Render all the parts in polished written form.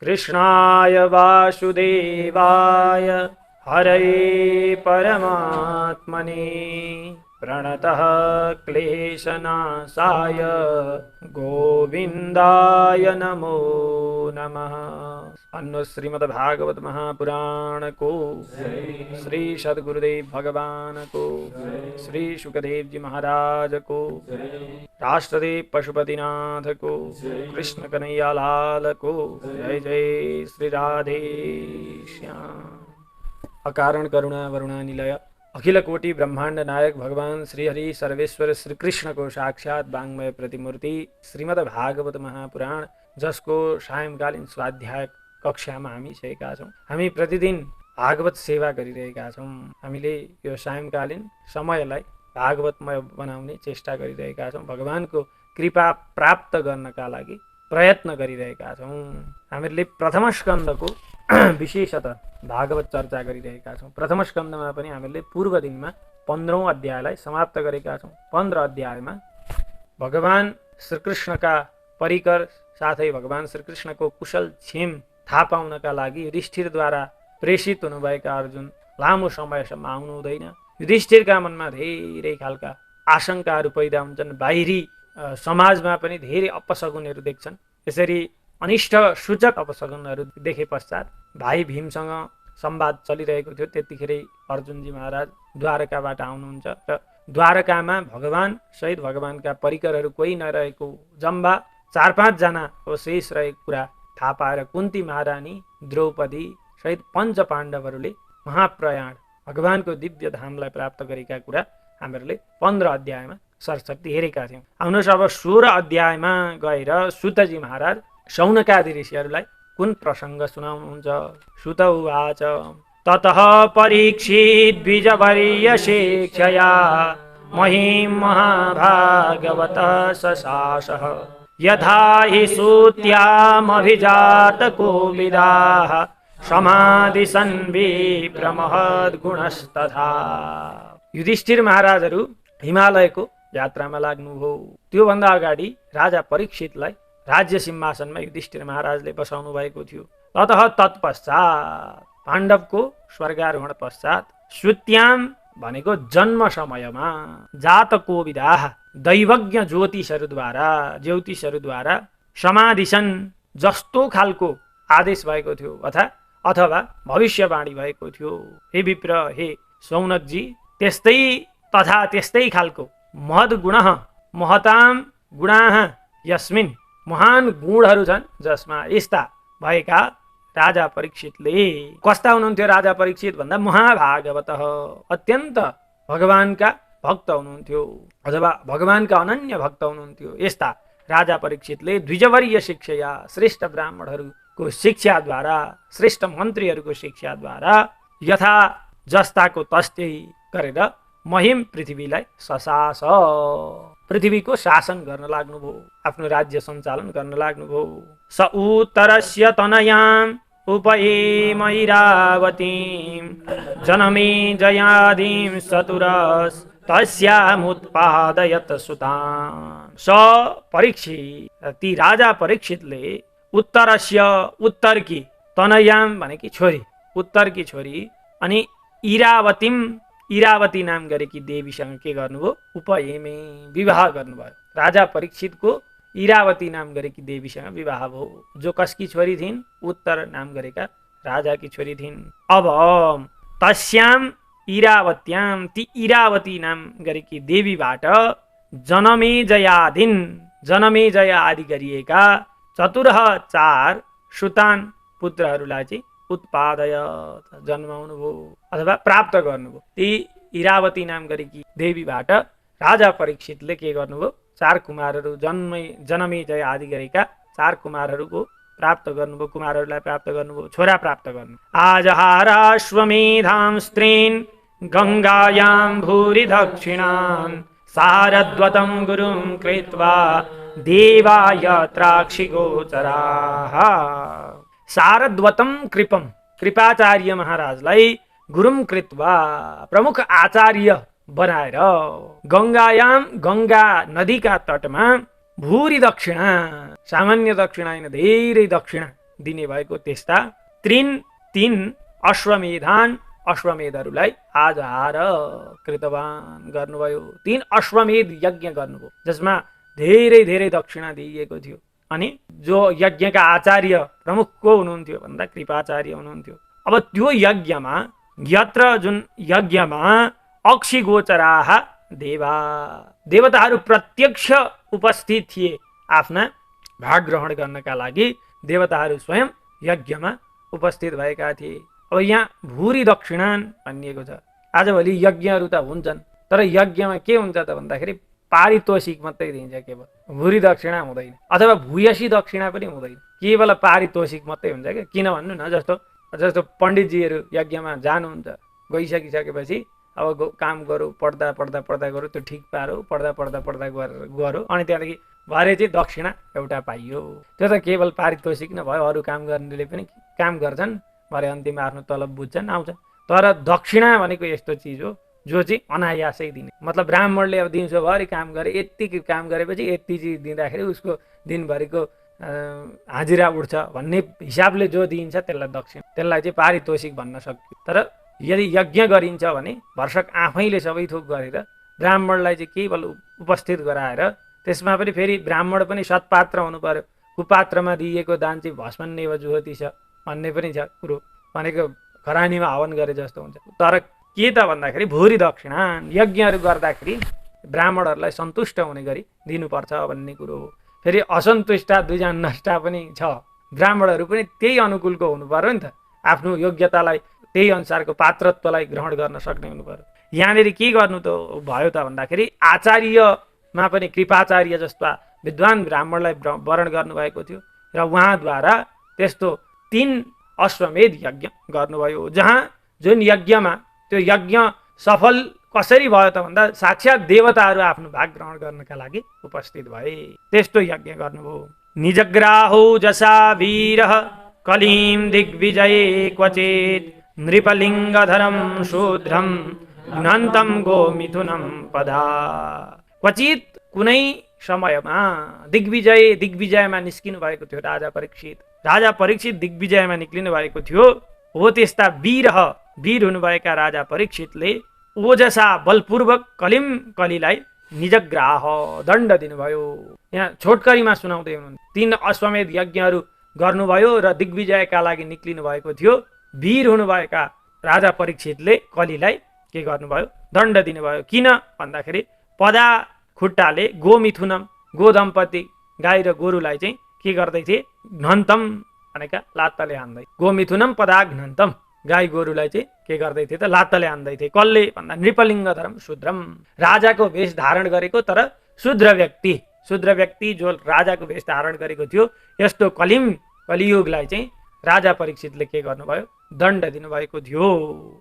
कृष्णाय वासुदेवाय हरये परमात्मने प्रणतः क्लेशनाशाय गोविन्दाय नमो नमः। अन्नो श्रीमद्भागवत महापुराण को श्री सद्गुरुदेव भगवान को श्री सुखदेव जी महाराज को राष्ट्रदेव पशुपतिनाथ को कृष्ण कन्हैया लाल को जय जय श्री राधे श्याम। अकारण करुणा वरुणानिलय अखिल कोटि ब्रह्मांड नायक भगवान श्री हरि सर्वेश्वर श्री कृष्ण को साक्षात वाङ्मय प्रतिमूर्ति श्रीमद् भागवत महापुराण, जसको सायंकालीन स्वाध्याय कक्षामा हामी छेका छौँ। हामी प्रतिदिन भागवत सेवा गरिरहेका छौँ। हामीले यो सायंकालीन समयलाई भागवतमय बनाउने चेष्टा गरिरहेका छौँ। भगवानको कृपा प्राप्त गर्नका लागि प्रयत्न गरिरहेका छौँ। हामीले प्रथम स्कन्धको विशेषतः भागवत चर्चा गरिरहेका छौँ। प्रथम स्कन्धमा पनि हामीले पूर्व दिनमा 15औं अध्यायलाई समाप्त गरेका छौँ। 15 अध्यायमा भगवान श्रीकृष्णका परिकर साथै भगवान श्रीकृष्णको कुशल क्षेम थाहा पाउनका लागि युधिष्ठिरद्वारा प्रेषित हुनुभएका अर्जुन लामो समयसम्म आउनु हुँदैन। युधिष्ठिरका मनमा धेरै खालका आशंकाहरू पैदा हुन्छन्। बाहिरी समाजमा पनि धेरै अपशगुनहरू देख्छन्। यसरी अनिष्ट सूचक अपशगुनहरू देखे पश्चात भाइ भीमसँग संवाद चलिरहेको थियो। त्यतिखेरै अर्जुनजी महाराज द्वारकाबाट आउनुहुन्छ र द्वारकामा भगवान सहित भगवानका परिकरहरू कोही नरहेको, जम्बा 4-5 जनाको शेष रहेको कुरा थाहा पाएर कुन्ती महारानी, द्रौपदी सहित पञ्च पाण्डवहरूले महाप्रयाण भगवानको दिव्य धामलाई प्राप्त गरेका कुरा हामीहरूले 15 अध्यायमा सरसर्ती हेरेका थियौँ। आउनुहोस् अब 16 अध्यायमा गएर सुतजी महाराज शौनकादि ऋषिहरूलाई कुन प्रसङ्ग सुनाउनुहुन्छ। सुत उवाच ततः परीक्षित द्विजवर्य शिक्षया महिं महाभागवत सशासः यथा हि सूत्यामभिजात कोविदाः समाधिसन् विप्रमहद्गुणस्तथा। युधिष्ठिर महाराजहरू हिमालयको यात्रामा लाग्नुभयो। त्योभन्दा अगाडि राजा परीक्षितलाई राज्य सिंहासनमा युधिष्ठिर महाराजले बसाउनु भएको थियो। ततः तत्पश्चात पाण्डवको स्वर्गारोहण पश्चात सुत्याम भनेको जन्म समयमा जात कोविदाः दैवज्ञ ज्योतिषहरूद्वारा समाधिसन जस्तो खालको आदेश भएको थियो अथवा भविष्यवाणी भएको थियो। हे विप्र, हे सौनकजी, त्यस्तै खालको महद्गुणः महताम गुणाः यस्मिन् महान गुणहरू छन् जसमा यस्ता भएका राजा परीक्षितले कस्ता हुनुहुन्थ्यो। राजा परीक्षित भन्दा महाभागवतः अत्यन्त भगवानका भक्त हुनुहुन्थ्यो अथवा भगवानका अनन्य भक्त हुनुहुन्थ्यो। यस्ता राजा परीक्षितले द्विजवर्य शिक्षया श्रेष्ठ ब्राह्मणहरूको शिक्षाद्वारा, श्रेष्ठ मन्त्रीहरूको शिक्षाद्वारा यथा जस्ताको तस्तै गरेर महिम पृथ्वीलाई सशास पृथ्वीको शासन गर्न लाग्नुभयो, आफ्नो राज्य सञ्चालन गर्न लाग्नुभयो। स उत्तरस्य तनयाम् उपयेमैरावतीं जनमे जयादीं सतुरस् तस्यामुत्पादयत सुतान्। स परीक्षित, ती राजा परीक्षितले उत्तरस्य उत्तरकी, तनयाम भनेकी छोरी, उत्तरकी छोरी अनि इरावती नाम गरेकी देवीसँग के गर्नुभयो, उपयेमे विवाह गर्नुभयो। राजा परीक्षितको इरावती नाम गरेकी देवीसँग विवाह भयो, जो कसकी छोरी थिइन्, उत्तर नाम गरेका राजाकी छोरी थिइन्। अब तस्याम इरावत्याम, ती इरावती नाम गरेकी देवीबाट जनमेजय आदि गरिएका 4 सुतान पुत्रहरूलाई चाहिँ उत्पादय जन्माउनु भयो अथवा प्राप्त गर्नुभयो। ती इरावती नाम गरेकी देवीबाट राजा परीक्षितले के गर्नुभयो, 4 कुमारहरू जनमेजय आदि गरेका 4 कुमारहरूको प्राप्त गर्नुभयो, कुमारहरूलाई प्राप्त गर्नुभयो, छोरा प्राप्त गर्नु। आजहाराश्वमेधां स्त्रीन् गङ्गायां भूरि दक्षिणान् सारद्वतं गुरुं कृत्वा देवाय त्राक्षिगोचराः। सारद्वतं कृपम, कृपाचार्य महाराजलाई गुरुम कृत्वा प्रमुख आचार्य बनाएर गङ्गायाम गङ्गा नदीका तटमा भूरी दक्षिणा सामान्य दक्षिणा होइन धेरै दक्षिणा दिने भएको त्यस्ता तीन अश्वमेधहरूलाई आधार कृतवान गर्नुभयो। 3 अश्वमेध यज्ञ गर्नुभयो जसमा धेरै धेरै दक्षिणा दिइएको थियो। अनि जो यज्ञका आचार्य प्रमुख को हुनुहुन्थ्यो भन्दा कृपाचार्य हुनुहुन्थ्यो। अब त्यो यज्ञमा जुन यज्ञमा अक्षिगोचराः देवताहरू प्रत्यक्ष उपस्थित थिए। आफ्ना भाग ग्रहण गर्नका लागि देवताहरू स्वयं यज्ञमा उपस्थित भएका थिए। अब यहाँ भूरी दक्षिणान भनिएको छ। आजभोलि यज्ञहरू त हुन्छन्, तर यज्ञमा के हुन्छ त भन्दाखेरि पारितोषिक मात्रै दिन्छ, केवल भूरी दक्षिणा हुँदैन, अथवा भूयसी दक्षिणा पनि हुँदैन, केवल पारितोषिक मात्रै हुन्छ क्या। किन भन्नु न, जस्तो पण्डितजीहरू यज्ञमा जानुहुन्छ, गइसकिसकेपछि अब काम गरौँ, पढ्दा गरौँ, त्यो ठिक पारो, पढ्दा गरौँ, अनि त्यहाँदेखि भरे चाहिँ दक्षिणा एउटा पाइयो। त्यो त केवल पारितोषिक नै भयो। अरू काम गर्नेले पनि काम गर्छन्, भरे अन्तिममा आफ्नो तलब बुझ्छन्, आउँछ। तर दक्षिणा भनेको यस्तो चिज हो जो चाहिँ अनायासै दिने। मतलब ब्राह्मणले अब दिउँसोभरि काम गरे, यति काम गरेपछि यति चिज दिँदाखेरि उसको दिनभरिको हाजिरा उठ्छ भन्ने हिसाबले जो दिइन्छ त्यसलाई दक्षिणा, त्यसलाई चाहिँ पारितोषिक भन्न सकियो। तर यदि यज्ञ गरिन्छ भने भर्सक आफैले सबै थोक गरेर ब्राह्मणलाई चाहिँ केवल उपस्थित गराएर, त्यसमा पनि फेरि ब्राह्मण पनि सत्पात्र हुनु पर्यो। कुपात्रमा दिइएको दान चाहिँ भस्मन्नेव जुहोति छ भन्ने पनि छ कुरो, भनेको खरानीमा हवन गरे जस्तो हुन्छ। तर के त भन्दाखेरि भूरी दक्षिणा यज्ञहरू गर्दाखेरि ब्राह्मणहरूलाई सन्तुष्ट हुने गरी दिनुपर्छ भन्ने कुरो हो। फेरि असन्तुष्ट दुईजना नष्टा पनि छ, ब्राह्मणहरू पनि त्यही अनुकूलको हुनु पर्यो नि त, आफ्नो योग्यतालाई त्यही अनुसारको पात्रत्वलाई ग्रहण गर्न सक्ने हुनु पर्यो। यहाँनिर के गर्नु त भयो त भन्दाखेरि आचार्यमा पनि कृपाचार्य जस्ता विद्वान ब्राह्मणलाई वरण गर्नुभएको थियो र उहाँद्वारा त्यस्तो 3 अश्वमेध यज्ञ गर्नुभयो। जहाँ जुन यज्ञमा त्यो यज्ञ सफल कसरी भयो त भन्दा साक्षात देवताहरू आफ्नो भाग ग्रहण गर्नका लागि उपस्थित भए, त्यस्तो यज्ञ गर्नुभयो। निजग्राहो जसा वीरः कलिं दिग्विजये क्वचित् नृपलिङ्गधरं शूद्रं घ्नन्तं गोमिथुनं पदा। क्वचित कुनै समयमा दिग्विजयमा निस्किनु भएको थियो राजा परीक्षित दिग्विजयमा निक्लिनु भएको थियो। हो त्यस्ता वीर हुनुभएका राजा परीक्षितले ओजसा बलपूर्वक कलिलाई निजग्राह दण्ड दिनुभयो। यहाँ छोटकरीमा सुनाउँदै हुनुहुन्छ, 3 अश्वमेध यज्ञहरू गर्नुभयो र दिग्विजयका लागि निक्लिनु भएको थियो। वीर हुनुभएका राजा परीक्षितले कलिलाई के गर्नुभयो? दण्ड दिनुभयो। किन भन्दाखेरि पदा खुट्टाले गोमिथुनम, गो दम्पति गाई र गोरुलाई चाहिँ के गर्दै थिए? घ्नन्तम भनेका लात्ताले हान्दै। गोमिथुनम पदा घ्नन्तम, गाई गोरुलाई चाहिँ के गर्दै थिए त? लात्ताले हान्दै थिए। कसले भन्दा नृपलिङ्गधरम शूद्रम, राजाको वेश धारण गरेको तर शूद्र व्यक्ति जो राजाको वेश धारण गरेको थियो, यस्तो कलियुगलाई चाहिँ राजा परीक्षितले के गर्नुभयो? दण्ड दिनुभएको थियो।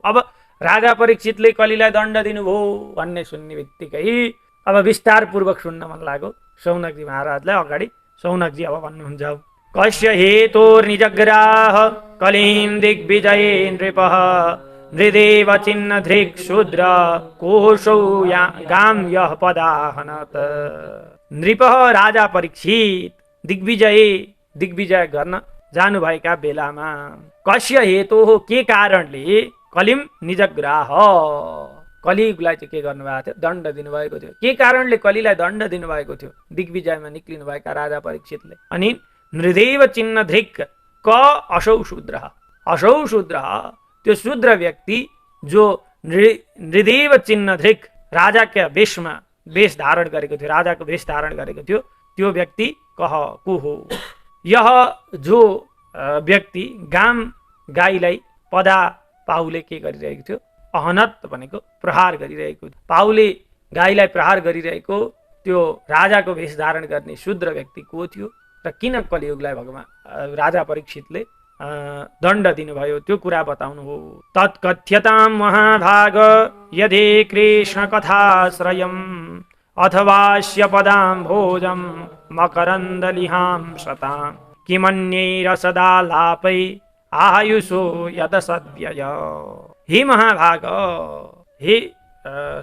अब राजा परीक्षितले कलिलाई दण्ड दिनुभयो भन्ने सुन्ने बित्तिकै अब विस्तार पूर्वक सुन्न मन लाग्यो सौनकजी महाराजलाई। अगाडि सौनकजी अब भन्नुहुन्छ, कस्य हेतोर्निजग्राह कलिं दिग्विजये नृपः नृदेव चिन्ह धृक् शूद्र कोशौ गाम्यः पदाहनत। नृपः राजा परीक्षित दिग्विजय गर्न जानुभएका बेलामा कस्य हेतु हो, के कारणले कलिम निजग्राह, कलिलाई चाहिँ के गर्नुभएको थियो? दण्ड दिनुभएको थियो। के कारणले कलिलाई दण्ड दिनुभएको थियो? दिग्विजयमा निक्लिनुभएका राजा परीक्षितले। अनि नृदेव चिन्ह धृक् क असौ शूद्र, त्यो शूद्र व्यक्ति जो नृदेव चिन्ह धृक् राजाका वेश धारण गरेको थियो, राजाको वेश धारण गरेको थियो, त्यो व्यक्ति को हो? यह जो व्यक्ति गाईलाई पदा पाहुले के गरिरहेको थियो? अहनत भनेको प्रहार गरिरहेको थियो। पाहुले गाईलाई प्रहार गरिरहेको त्यो राजाको वेश धारण गर्ने शूद्र व्यक्ति को थियो र किन कलियुगलाई राजा परीक्षितले दण्ड दिनुभयो त्यो कुरा बताउनु हो। तत्कथ्यतां महाभाग यदि कृष्ण कथाश्रयम् अथवास्य पदां भोजं मकरन्दलिहां शतां किमन्यै रसदालापै आयुषो यत सद्यय। हे महाभाग, हे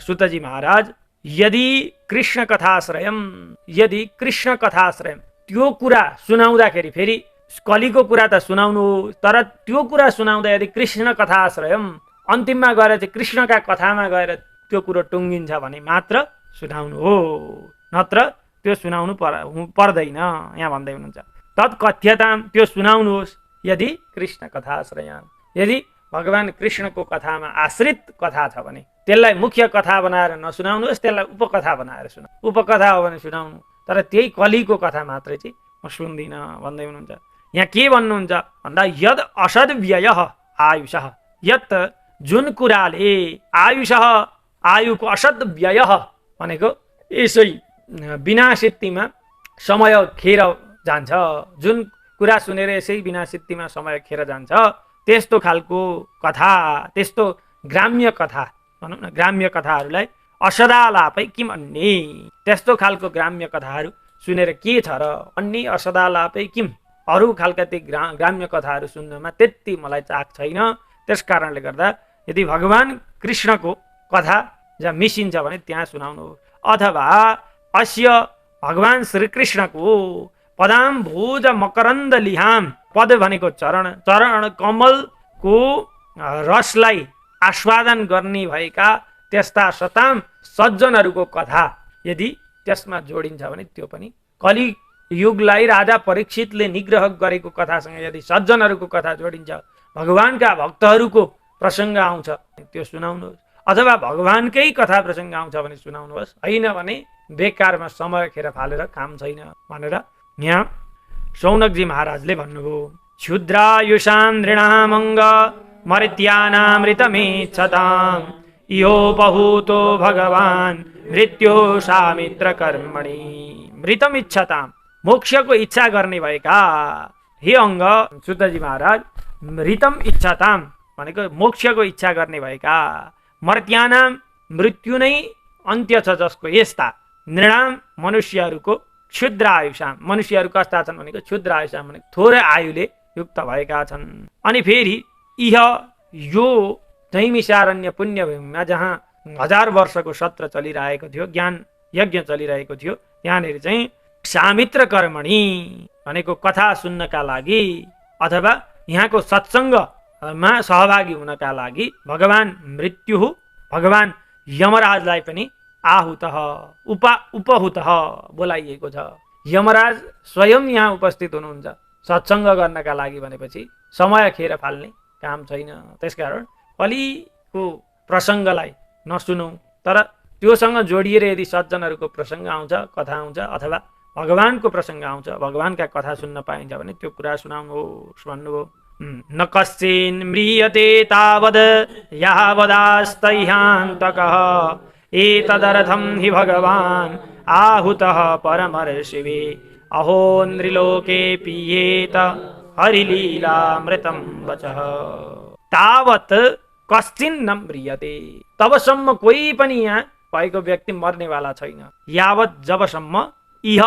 सुतजी महाराज, यदि कृष्ण कथाश्रयम, यदि कृष्ण कथाश्रयम, त्यो कुरा सुनाउँदाखेरि, फेरि कलिको कुरा त सुनाउनु, तर त्यो कुरा सुनाउँदा यदि कृष्ण कथाश्रयम, अन्तिममा गएर चाहिँ कृष्णका कथामा गएर त्यो कुरो टुङ्गिन्छ भने मात्र सुनाउनु हो, नत्र त्यो सुनाउनु पर्दैन। यहाँ भन्दै हुनुहुन्छ तत् कथ्यताम, त्यो सुनाउनुहोस् यदि कृष्ण कथाश्रयम, यदि भगवान कृष्णको कथामा आश्रित कथा छ भने त्यसलाई मुख्य कथा बनाएर नसुनाउनुहोस्, त्यसलाई उपकथा बनाएर सुनाउ। उपकथा हो भने सुनाउनु, तर त्यही कलिको कथा मात्रै चाहिँ म सुन्दिनँ भन्दै हुनुहुन्छ। यहाँ के भन्नुहुन्छ भन्दा यद असद व्यय आयुष, यत जुन कुराले आयुष, आयुको असद व्यय भनेको यसै विनाशित्तिमा समय खेर जान्छ, जुन कुरा सुनेर यसै विनाशित्तिमा समय खेर जान्छ, त्यस्तो खालको कथा, त्यस्तो ग्राम्य कथा भनौँ न, ग्राम्य कथाहरूलाई असदालापै किम अन्य, त्यस्तो खालको ग्राम्य कथाहरू सुनेर के छ र, अन्य असदालापै किम, अरू खालका ती ग्राम्य कथाहरू सुन्नमा त्यति मलाई चाख छैन। त्यस कारणले गर्दा यदि भगवान कृष्णको कथा जहाँ मिसिन्छ भने त्यहाँ सुनाउनु, अथवा अस्य भगवान श्रीकृष्णको पदाम्भोज मकरन्द लिहाम, पद भनेको चरण, चरण कमलको रसलाई आस्वादन गर्ने भएका त्यस्ता सताम सज्जनहरूको कथा यदि त्यसमा जोडिन्छ भने त्यो पनि कलि युगलाई राजा परीक्षितले निग्रह गरेको कथासँग यदि सज्जनहरूको कथा जोडिन्छ, भगवानका भक्तहरूको प्रसङ्ग आउँछ त्यो सुनाउनुहोस्, अथवा भगवानकै कथा प्रसङ्ग आउँछ भने सुनाउनुहोस्, होइन भने बेकारमा समय खेर फालेर काम छैन भनेर यहाँ शौनकजी महाराजले भन्नुभयो। क्षुद्रायुषां नृणामङ्ग मर्त्यानामृतमेच्छतां, इहोपहूतो भगवान् मृत्यो सामित्र कर्मणि, मृतमिच्छतां, मोक्षको इच्छा गर्ने भएका हे अङ्ग सुतजी महाराज, मृतम इच्छताम भनेको मोक्षको इच्छा गर्ने भएका, मर्त्यानाम मृत्यु नै अन्त्य छ जसको यस्ता, नृणाम मनुष्यहरूको, क्षुद्र आयुषाम मनुष्यहरू कस्ता छन् भनेको क्षुद्र आयुषाम भनेको थोरै आयुले युक्त भएका छन्। अनि फेरि इह यो नैमिषारण्य पुण्यभूमिमा जहाँ 1000 वर्षको सत्र चलिरहेको थियो, ज्ञान यज्ञ चलिरहेको थियो, त्यहाँनिर चाहिँ सामित्र कर्मणि भनेको कथा सुन्नका लागि अथवा यहाँको सत्सङ्गमा सहभागी हुनका लागि भगवान मृत्यु, भगवान यमराजलाई पनि आहुत उपहुत बोलाइएको छ। यमराज स्वयं यहाँ उपस्थित हुनुहुन्छ सत्सङ्ग गर्नका लागि भनेपछि समय खेर फाल्ने काम छैन। त्यसकारण कलिको प्रसङ्गलाई नसुनौँ, तर त्योसँग जोडिएर यदि सज्जनहरूको प्रसङ्ग आउँछ, कथा आउँछ, अथवा भगवानको प्रसङ्ग आउँछ, भगवानका कथा सुन्न पाइन्छ भने त्यो कुरा सुनाउनुहोस् भन्नुभयो। न कश्चिन् म्रियते तावद् यावदास्तह्यान्तकः, एतदर्थं हि भगवान् आहुतः परमर्षिभिः, अहो नृलोके पीयेत हरिलीलामृतं वचः। तावत् कश्चिन् न म्रियते, तबसम्म कोही पनि यहाँ भएको व्यक्ति मर्नेवाला छैन। यावत् जबसम्म इह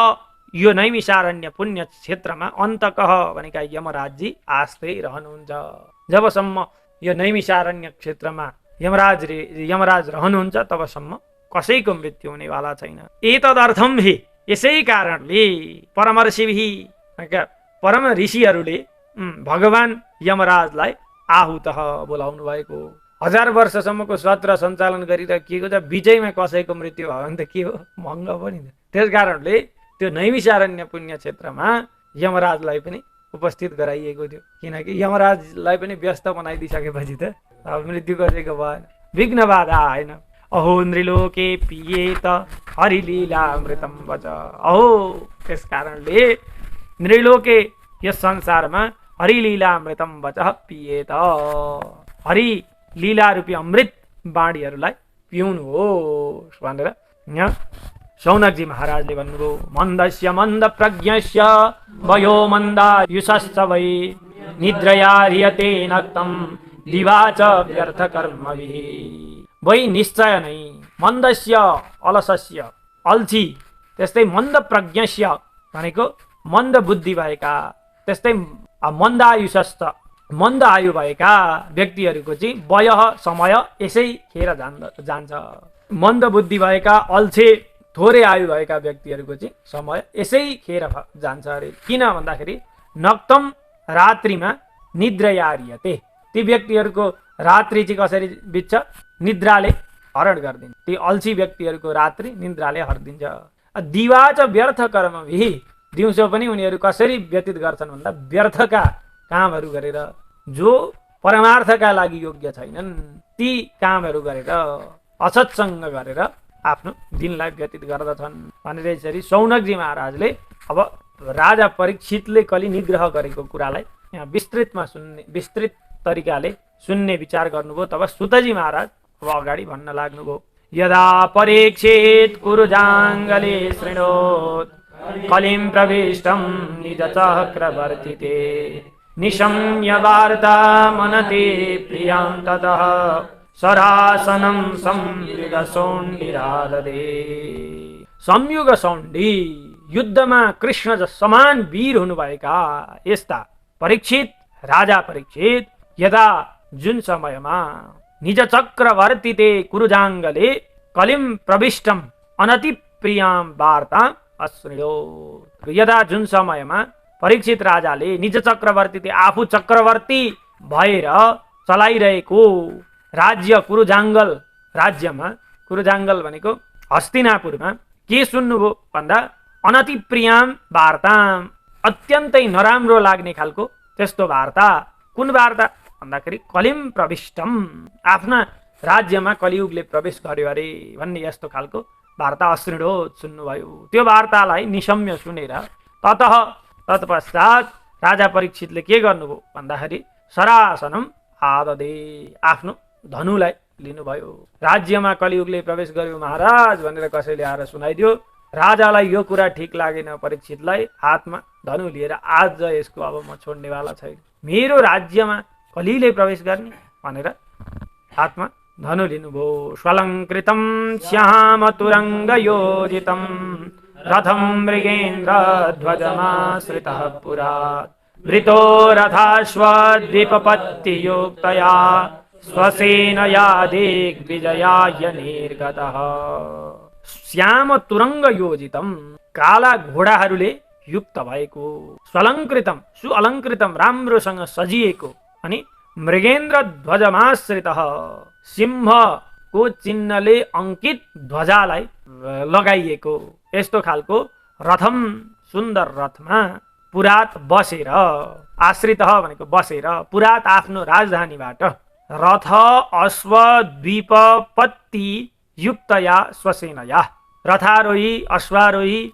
यो नैमिषारण्य पुण्य क्षेत्रमा अन्तकः भनेका यमराजजी आस्ते रहनुहुन्छ, जबसम्म यो नैमिषारण्य क्षेत्रमा यमराज रहनुहुन्छ तबसम्म कसैको मृत्यु हुनेवाला छैन। एतदर्थम हि, यसै कारणले परमर्षिभिः परम ऋषिहरूले भगवान यमराजलाई आहुतः बोलाउनु भएको। 1000 वर्षसम्मको सत्र सञ्चालन गरिराखिएको छ, बिचैमा कसैको मृत्यु भयो भने त के हो, महँगो पनि। त्यस कारणले त्यो नैमिषारण्य पुण्य क्षेत्रमा यमराजलाई पनि उपस्थित गराइएको थियो, किनकि यमराजलाई पनि व्यस्त बनाइदिइसकेपछि त मृत्यु कसैको भएन, विघ्न बाधा आएन। अहो नृलोके पीयेत हरिलीलामृतं वच, अहो त्यस कारणले नृलोके यस संसारमा हरिलीलामृतं वच पीयेत, हरि लीला रूपी अमृत बाणीहरूलाई पिउनुहोस् भनेर यहाँ शौनकजी महाराजले भन्नुभयो। मन्दस्य मन्द प्रज्ञस्य वयो मन्दायुषश्च वै, निद्रया ह्रियते नक्तं दिवा च व्यर्थ कर्मभिः। वै निश्चय नै मन्दस्य अलसस्य अल्छी, त्यस्तै मन्द प्रज्ञस्य भनेको मन्द बुद्धि भएका, त्यस्तै मन्दायुषश्च मन्द आयु भएका व्यक्तिहरूको चाहिँ वयः समय यसै खेर जान्छ। मन्द बुद्धि भएका अल्छे थोरै आयु भएका व्यक्तिहरूको चाहिँ समय यसै खेर जान्छ अरे। किन भन्दाखेरि नक्तम रात्रिमा निद्रयारियते, ती व्यक्तिहरूको रात्रि चाहिँ कसरी बित्छ? निद्राले हरण गरिदिन्छ। ती अल्छी व्यक्तिहरूको रात्रि निद्राले हरिदिन्छ। दिवा च व्यर्थ कर्मभिः, दिउँसो पनि उनीहरू कसरी व्यतीत गर्छन् भन्दा व्यर्थका कामहरू गरेर, जो परमार्थका लागि योग्य छैनन् ती कामहरू गरेर, असत्सङ्ग गरेर आफ्नो दिनलाई व्यतीत गर्दछन् भनेर यसरी सौनकजी महाराजले अब राजा परीक्षितले कलि निग्रह गरेको कुरालाई यहाँ विस्तृत तरिकाले सुन्ने विचार गर्नुभयो। तब सुतजी महाराज अब अगाडि भन्न लाग्नुभयो। यदा परीक्षित कुरुजाङ्गले शृणोत् कलिं प्रविष्टं निज चक्रवर्तिते निशम्य वार्ता मनते प्रियां ततः सरासनं संयुगसौण्डिराददे। संयुगसौण्डी, युद्धमा कृष्ण समान वीर हुनुभएका यस्ता परीक्षित, राजा परीक्षित यदा जुन समयमा निज चक्रवर्तिते कुरुजाङ्गले कलिं प्रविष्टम अनति प्रियां वार्तां अश्रुणोत्। यदा जुन समयमा परीक्षित राजाले निज चक्रवर्ती, आफू चक्रवर्ती भएर चलाइरहेको राज्य कुरुजाङ्गल राज्यमा, कुरुजाङ्गल भनेको हस्तिनापुरमा के सुन्नुभयो भन्दा अनति प्रियां वार्तां, अत्यन्तै नराम्रो लाग्ने खालको त्यस्तो वार्ता। कुन वार्ता भन्दाखेरि कलिं प्रविष्टम, आफ्ना राज्यमा कलियुगले प्रवेश गर्यो अरे भन्ने यस्तो खालको वार्ता अश्रुणोत् सुन्नुभयो। त्यो वार्तालाई निशम्य सुनेर तत्पश्चात राजा परीक्षितले के गर्नुभयो भन्दाखेरि सरासनम आददे, आफ्नो धनुलाई लिनुभयो। राज्यमा कलियुगले प्रवेश गर्यो महाराज भनेर कसैले आएर सुनाइदियो, राजालाई यो कुरा ठिक लागेन। परीक्षितलाई हातमा धनु लिएर आज यसको अब म छोड्नेवाला छैन, मेरो राज्यमा कलिले प्रवेश गर्ने भनेर हातमा धनु लिनुभयो। स्वलङ्कृतं श्यामतुरङ्गयोजितं रथं मृगेन्द्र ध्वजमाश्रितः पुरा वृतो रथाश्वद्वीपपत्तियुक्तया स्वसेनया दिग्विजयाय निर्गतः। श्याम तुरङ्ग योजितम, काला घोडाहरूले युक्त भएको, स्वलङ्कृतम सुअलङ्कृतम राम्रोसँग सजिएको, अनि मृगेन्द्र ध्वजमाश्रितः सिंहको चिन्हले अंकित ध्वजालाई लगाइएको यस्तो खालको रथम सुन्दर रथमा पुरात बसेर, आश्रित भनेको बसेर, पुरात आफ्नो राजधानीबाट रथ अश्व द्वीपपत्ति युक्तया स्वसेनया, रथारोही अश्वारोही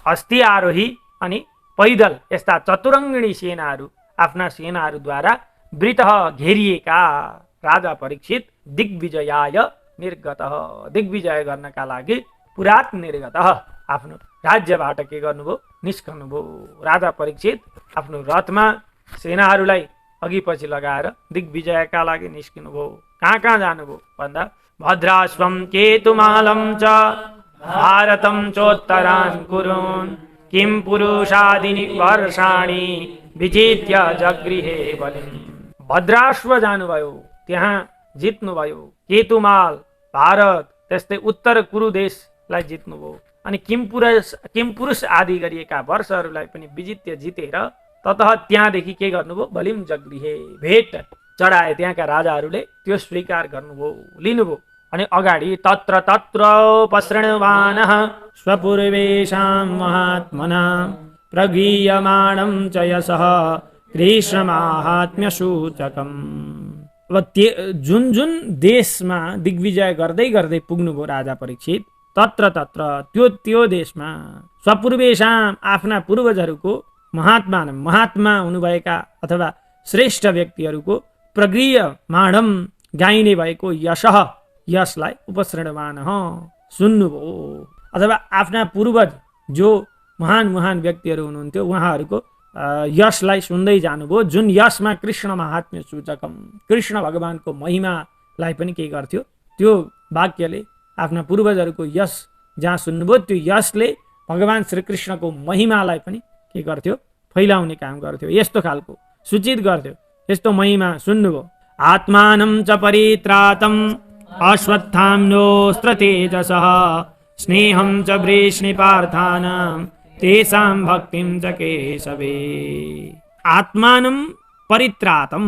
हस्ती आरोही अनि पैदल यस्ता चतुरङ्गिणी सेनाहरू आफ्ना सेनाहरूद्वारा वृतः घेरिएका राजा परीक्षित दिग्विजयाय निर्गतः, दिग्विजय गर्नका लागि पुरात निर्गतः आफ्नो राज्यबाट के गर्नुभयो? निस्कनुभयो। राजा परीक्षित आफ्नो रथमा सेनाहरूलाई अघि पछि लगाएर दिग्विजयका लागि निस्किनुभयो। कहाँ कहाँ जानुभयो भन्दा भद्राश्वम केतुमालं च भारतं चोत्तरान् कुरुन् किं पुरुषादिनि वर्षाणि विजित्य जगृहे बलिम्। भद्राश्व जानुभयो, त्यहाँ जित्नुभयो। केतुमाल भारत त्यस्तै उत्तर कुरु देशलाई जित्नुभयो। अनि किमपुरुष आदि गरिएका वर्षहरूलाई पनि विजित्य जितेर ततः त्यहाँदेखि के गर्नुभयो? बलिम जगृहे, भेट चढाए त्यहाँका राजाहरूले, त्यो स्वीकार गर्नुभयो, लिनुभयो। अनि अगाडि तत्र तत्रोपसृण्वानः स्वपूर्वेषां महात्मनां प्रगीयमाणं च यशः कृष्णमाहात्म्यसूचकम्। अब जुन जुन देशमा दिग्विजय गर्दै गर्दै पुग्नुभयो राजा परीक्षित, तत्र तत्र त्यो देशमा स्वपूर्वेषां आफ्ना पूर्वजहरूको महात्मा हुनुभएका अथवा श्रेष्ठ व्यक्तिहरूको प्रगीयमाणं गाइने भएको यशः, यशलाई उपसृण्वान सुन्नुभयो, अथवा आफ्ना पूर्वज जो महान व्यक्तिहरू हुनुहुन्थ्यो उहाँहरूको यशलाई सुन्दै जानुभयो। जुन यशमा कृष्ण महात्म्य सूचकम, कृष्ण भगवानको महिमालाई पनि के गर्थ्यो? त्यो वाक्यले आफ्ना पूर्वजहरूको यश जहाँ सुन्नुभयो, त्यो यशले भगवान श्रीकृष्णको महिमालाई पनि के गर्थ्यो? फैलाउने काम गर्थ्यो। यस्तो खालको सूचित गर्थ्यो। यस्तो महिमा सुन्नुभयो। आत्मानं च परित्रातं अश्वत्थाम्नोऽस्त्र तेजसः स्नेहं च वृष्णिपार्थानां तेषां भक्तिं च केशवे। आत्मानं परित्रातं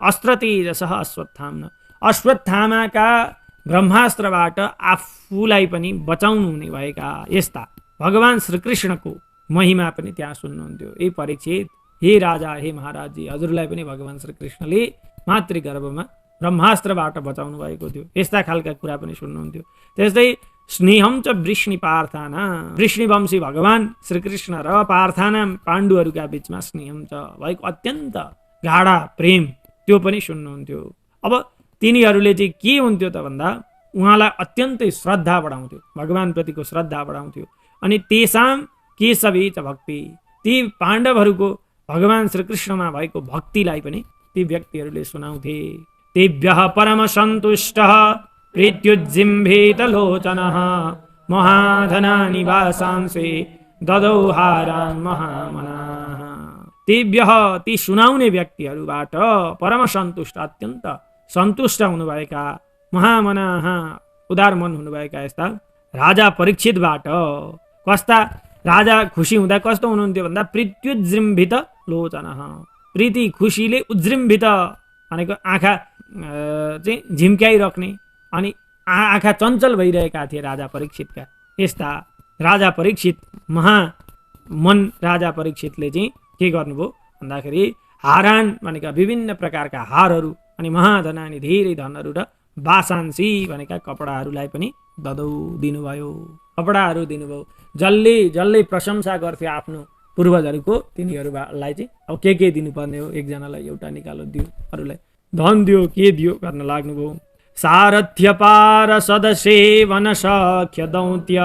अस्त्र तेजसः अश्वत्थाम्न, अश्वत्थामाका ब्रह्मास्त्रबाट आफूलाई पनि बचाउनु हुने भएका यस्ता भगवान श्रीकृष्णको महिमा पनि त्यहाँ सुन्नुहुन्थ्यो। हे परीक्षित, हे राजा, हे महाराजी, हजुरलाई पनि भगवान श्रीकृष्णले मातृगर्भमा ब्रह्मास्त्रबाट बचाउनु भएको थियो। यस्ता खालका कुरा पनि सुन्नुहुन्थ्यो। त्यस्तै स्नेहम च वृष्णि पार्थाना, वृष्णिवंशी भगवान श्रीकृष्ण र पार्थाना पाण्डुहरूका बीचमा स्नेहम च भएको अत्यन्त गाढा प्रेम त्यो पनि सुन्नुहुन्थ्यो। अब तिनीहरूले चाहिँ के हुन्थ्यो त भन्दा उहाँलाई अत्यन्तै श्रद्धा बढाउँथ्यो, भगवानप्रतिको श्रद्धा बढाउँथ्यो। अनि तेषां केशवे च भक्ति, ती पाण्डवहरूको भगवान श्रीकृष्णमा भएको भक्तिलाई पनि ती व्यक्तिहरूले सुनाउँथे। तेभ्यः परम सन्तुष्टः प्रीत्युज्जिम्भित लोचनः महाधनानि वासांसे ददौ हारान् महामनाः। तेभ्यः ती सुनाउने व्यक्तिहरूबाट परम सन्तुष्ट, अत्यन्त सन्तुष्ट हुनुभएका महामनाः उदार मन हुनुभएका यस्ता राजा परीक्षितबाट कस्ता राजा खुसी हुँदा कस्तो हुनुहुन्थ्यो भन्दा प्रीत्युज्जिम्भित लोचनः, प्रीति खुसीले उज्जिम्भित भनेको आँखा चाहिँ झिम्क्याइराख्ने अनि आँखा चञ्चल भइरहेका थिए राजा परीक्षितका। यस्ता राजा परीक्षित महामन राजा परीक्षितले चाहिँ के गर्नुभयो भन्दाखेरि हारान भनेका विभिन्न प्रकारका हारहरू अनि महाधनानी धेरै धनहरू र वासांसी भनेका कपडाहरूलाई पनि ददौ दिनुभयो, कपडाहरू दिनुभयो। जसले जसले प्रशंसा गर्थ्यो आफ्नो पूर्वजहरूको तिनीहरूलाई चाहिँ अब के दिनुपर्ने हो, एकजनालाई एउटा निकालो दियो, अरूलाई धन दियो, के दियो गर्न लाग्नुभयो। सारथ्य पारसद सेवन सख्य दौत्य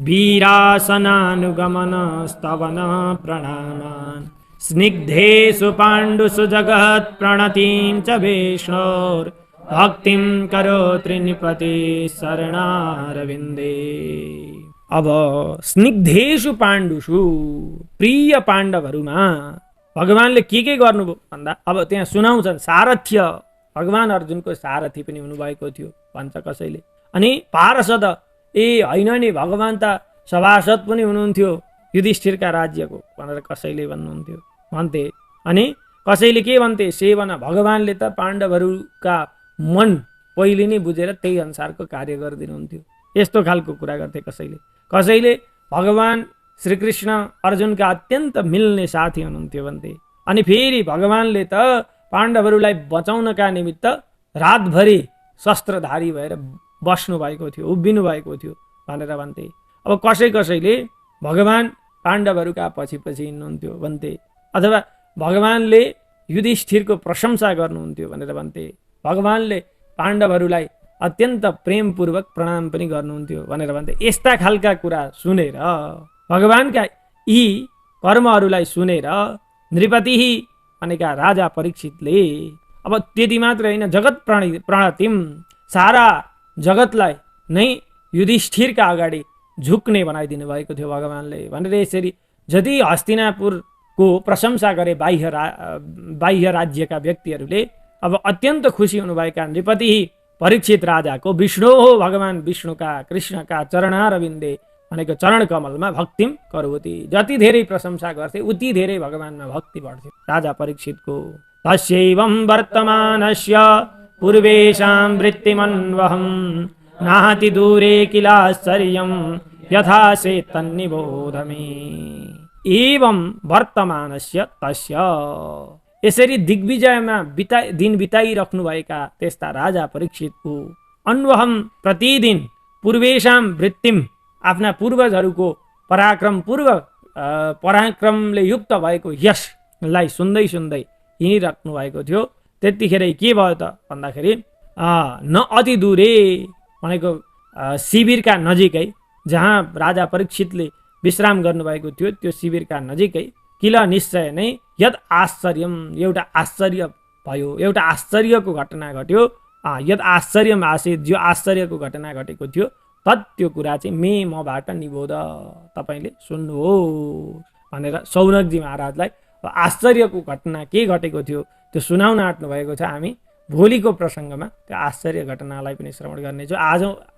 वीरासनानुगमन स्तवन प्रणामान स्निग्धेषु पाण्डुषु जगत् प्रणतिं च विष्णोर् भक्तिं करोति नृपति शरणारविन्दे। अब स्निग्धेषु पाण्डुषु, प्रिय पाण्डवहरूमा भगवानले के गर्नुभयो भन्दा अब त्यहाँ सुनाउँछन्। सारथ्य, भगवान अर्जुनको सारथी पनि हुनुभएको थियो भन्छ कसैले। अनि पार्षद, होइन नि भगवान त सभासद पनि हुनुहुन्थ्यो युधिष्ठिरका राज्यको भनेर कसैले भन्नुहुन्थ्यो भन्थे। अनि कसैले के भन्थे, सेवन, भगवानले त पाण्डवहरूका मन पहिले नै बुझेर त्यही अनुसारको कार्य गरिदिनुहुन्थ्यो, यस्तो खालको कुरा गर्थे कसैले। कसैले भगवान श्रीकृष्ण अर्जुनका अत्यन्त मिल्ने साथी हुनुहुन्थ्यो भन्थे। अनि फेरि भगवानले त पाण्डवहरूलाई बचाउनका निमित्त रातभरि शस्त्रधारी भएर बस्नु भएको थियो, उभिनु भएको थियो भनेर भन्थे। अब कसैले भगवान पाण्डवहरूका पछि हिँड्नुहुन्थ्यो भन्थे, अथवा भगवानले युधिष्ठिरको प्रशंसा गर्नुहुन्थ्यो भनेर भन्थे। भगवानले पाण्डवहरूलाई अत्यन्त प्रेमपूर्वक प्रणाम पनि गर्नुहुन्थ्यो भनेर भन्थे। यस्ता खालका कुरा सुनेर भगवानका यी कर्महरूलाई सुनेर नृपति भनेका राजा परीक्षितले अब त्यति मात्र होइन, जगत प्रणतिम, सारा जगतलाई नै युधिष्ठिरका अगाडि झुक्ने बनाइदिनु भएको थियो भगवानले भनेर। यसरी जति हस्तिनापुरको प्रशंसा गरे बाह्य राज्यका व्यक्तिहरूले, अब अत्यन्त खुसी हुनुभएका नृपति परीक्षित राजाको विष्णु हो, भगवान विष्णुका कृष्णका चरणारविन्दे भनेको चरण कमलमा भक्तिम करोति, जति धेरै प्रशंसा गर्थे उति धेरै भगवानमा भक्ति बढ्थ्यो राजा परीक्षितको। तस्यैवं वर्तमानस्य पूर्वेषां वृत्तिमन्वहं नाति दूरे किलाश्चर्यं यथा सेत्तन्निबोधमे। एवं वर्तमानस्य तस्य, यसरी दिग्विजयमा दिन बिताइराख्नुभएका त्यस्ता राजा परीक्षितको अन्वहम, प्रतिदिन पूर्वेषां वृत्तिम, आफ्ना पूर्वजहरूको पराक्रमले युक्त भएको यशलाई सुन्दै सुन्दै हिँडिराख्नु भएको थियो। त्यतिखेर के भयो त भन्दाखेरि न अति दूरे भनेको शिविरका नजिकै, जहाँ राजा परीक्षितले विश्राम गर्नुभएको थियो त्यो शिविरका नजिकै किला निश्चय नै यद आश्चर्यम, एउटा आश्चर्य भयो, एउटा आश्चर्यको घटना घट्यो। यद आश्चर्यम आसीत्, जो आश्चर्यको घटना घटेको थियो त्यो कुरा चाहिँ मबाट निबोध, तपाईँले सुन्नुहोस् भनेर सौनकजी महाराजलाई आश्चर्यको घटना के घटेको थियो त्यो सुनाउन आँट्नु भएको छ। हामी भोलिको प्रसङ्गमा त्यो आश्चर्य घटनालाई पनि श्रवण गर्नेछौँ।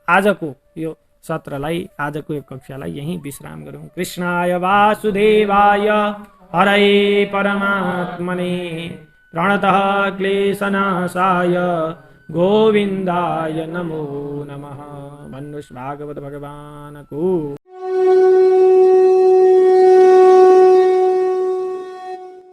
आजको यो सत्रलाई, आजको यो कक्षालाई यहीँ विश्राम गरौँ। कृष्णाय वासुदेवाय हरै परमात्मने प्रणतः क्लेशनाशाय गोविन्दाय नमो नमः। भन्नुहोस् भागवत भगवानको।